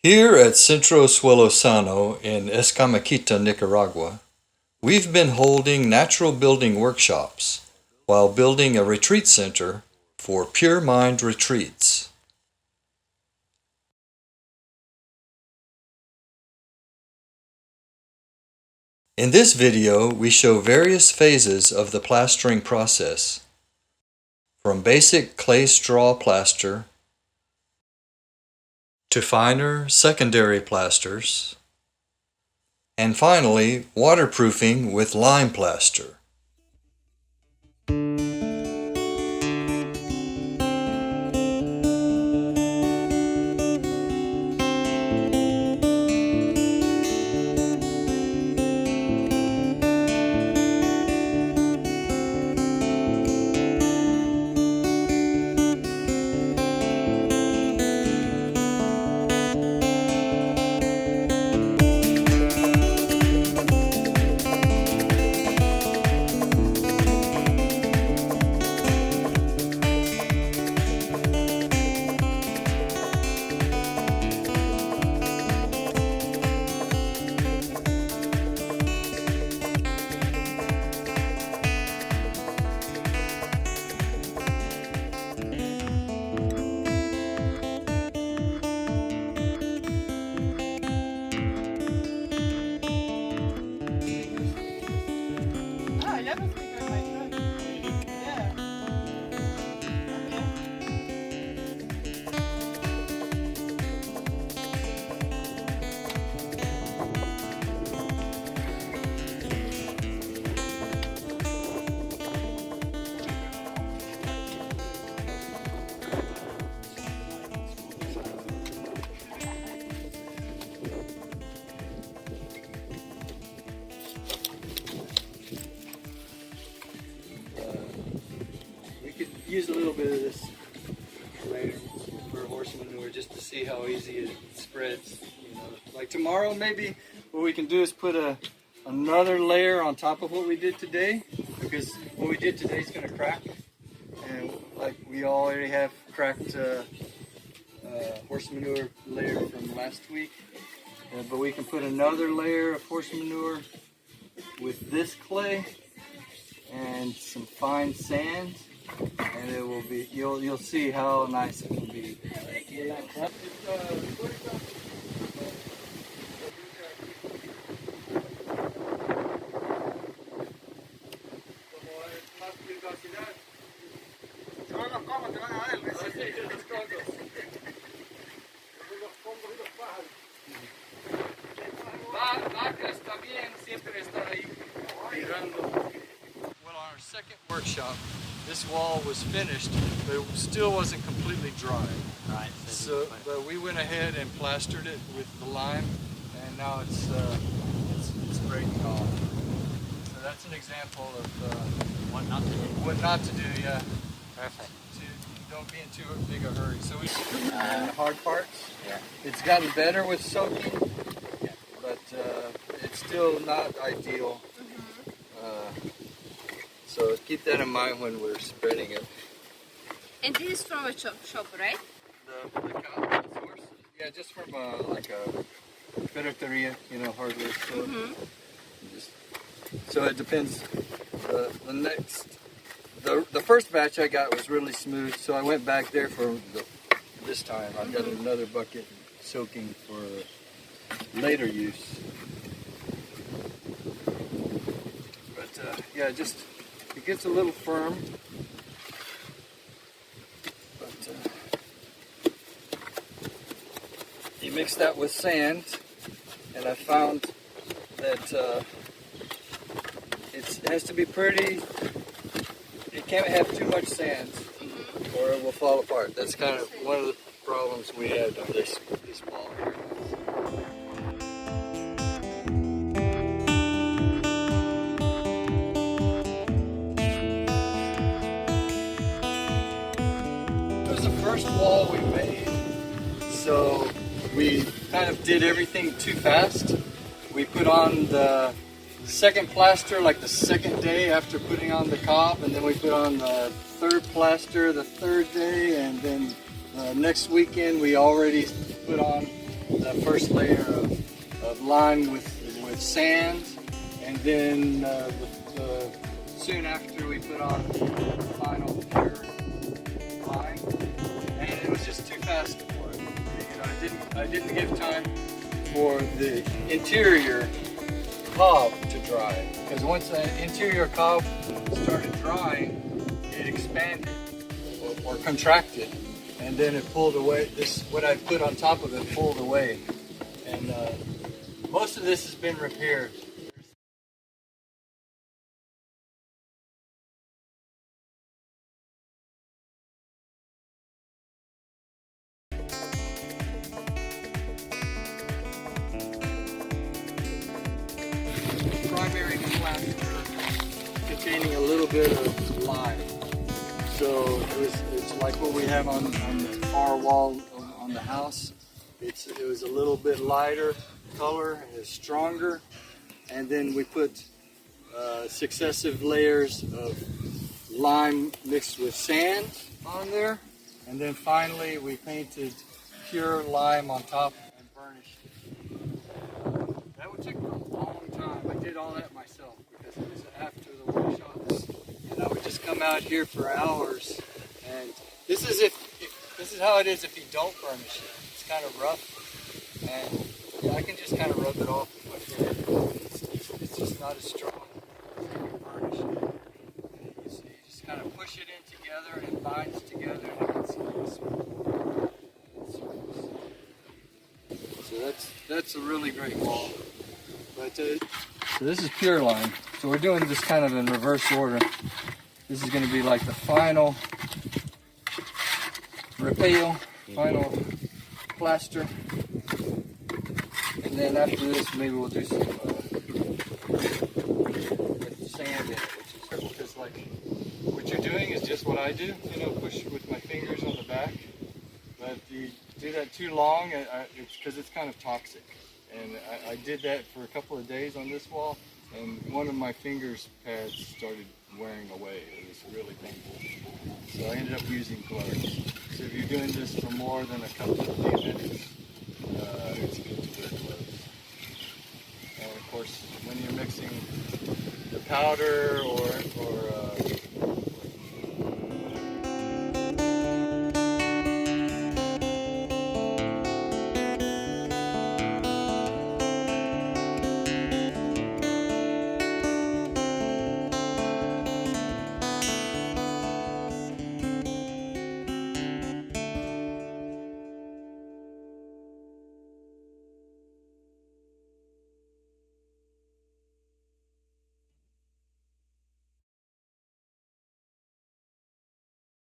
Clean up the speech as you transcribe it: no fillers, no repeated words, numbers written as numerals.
Here at Centro Suelo Sano in Escamequita, Nicaragua, we've been holding natural building workshops while building a retreat center for Pure Mind retreats. In this video, we show various phases of the plastering process, from basic clay straw plaster to finer secondary plasters, and finally waterproofing with lime plaster. Use a little bit of this later for horse manure just to see how easy it spreads. You know, like tomorrow, maybe what we can do is put another layer on top of what we did today, because what we did today is going to crack, and like we already have cracked horse manure layer from last week, but we can put another layer of horse manure with this clay and some fine sand. And it will be, you'll see how nice it can be. Well, on our second workshop, this wall was finished, but it still wasn't completely dry. Right. So, but we went ahead and plastered it with the lime, and now it's breaking off. So that's an example of What not to do. what not to do. Yeah. Perfect. Don't be in too big a hurry. So we the hard parts. Yeah. It's gotten better with soaking, Yeah. but it's still not ideal. So keep that in mind when we're spreading it. And this is from a shop, right? The source? Yeah, just from like a ferreteria, you know, hardware store. So it depends. The first batch I got was really smooth, so I went back there for this time. I've got another bucket soaking for later use. But yeah, just it gets a little firm. You mix that with sand, and I found that it has to be pretty. It can't have too much sand, or it will fall apart. That's kind of one of the problems we had on this wall here. It was the first wall we made, so we kind of did everything too fast. We put on the second plaster like the second day after putting on the cob, and then we put on the third plaster the third day, and then next weekend we already put on the first layer of lime with sand, and then soon after we put on the final pure lime, and it was just too fast for it. You know, I didn't give time for the interior cob to dry, because once the interior cob started drying, it expanded or contracted, and then it pulled away. What I put on top of it pulled away, and most of this has been repaired. Primary plaster containing a little bit of lime. So it's like what we have on the far wall on the house. It was a little bit lighter color, it's stronger, and then we put successive layers of lime mixed with sand on there, and then finally we painted pure lime on top and burnished it. That would take a long time. I did all that myself because it was after the workshops, and I would just come out here for hours. And this is how it is if you don't burnish it. It's kind of rough, and yeah, I can just kind of rub it off with my finger. It's just not as strong as if you burnish it. You just kind of push it in together, and it binds together, and it's smooth. So that's a really great wall. But so this is pure lime. So we're doing this kind of in reverse order. This is going to be like the final repail, final plaster, and then after this maybe we'll do some sand in it, which is terrible because like what you're doing is just what I do, you know, push with my fingers on the back. But if you do that too long, it's because it's kind of toxic. And I did that for a couple of days on this wall, and one of my fingers pads started wearing away. It was really painful. So I ended up using gloves. So if you're doing this for more than a couple of minutes, it's good to wear gloves. And of course, when you're mixing the powder or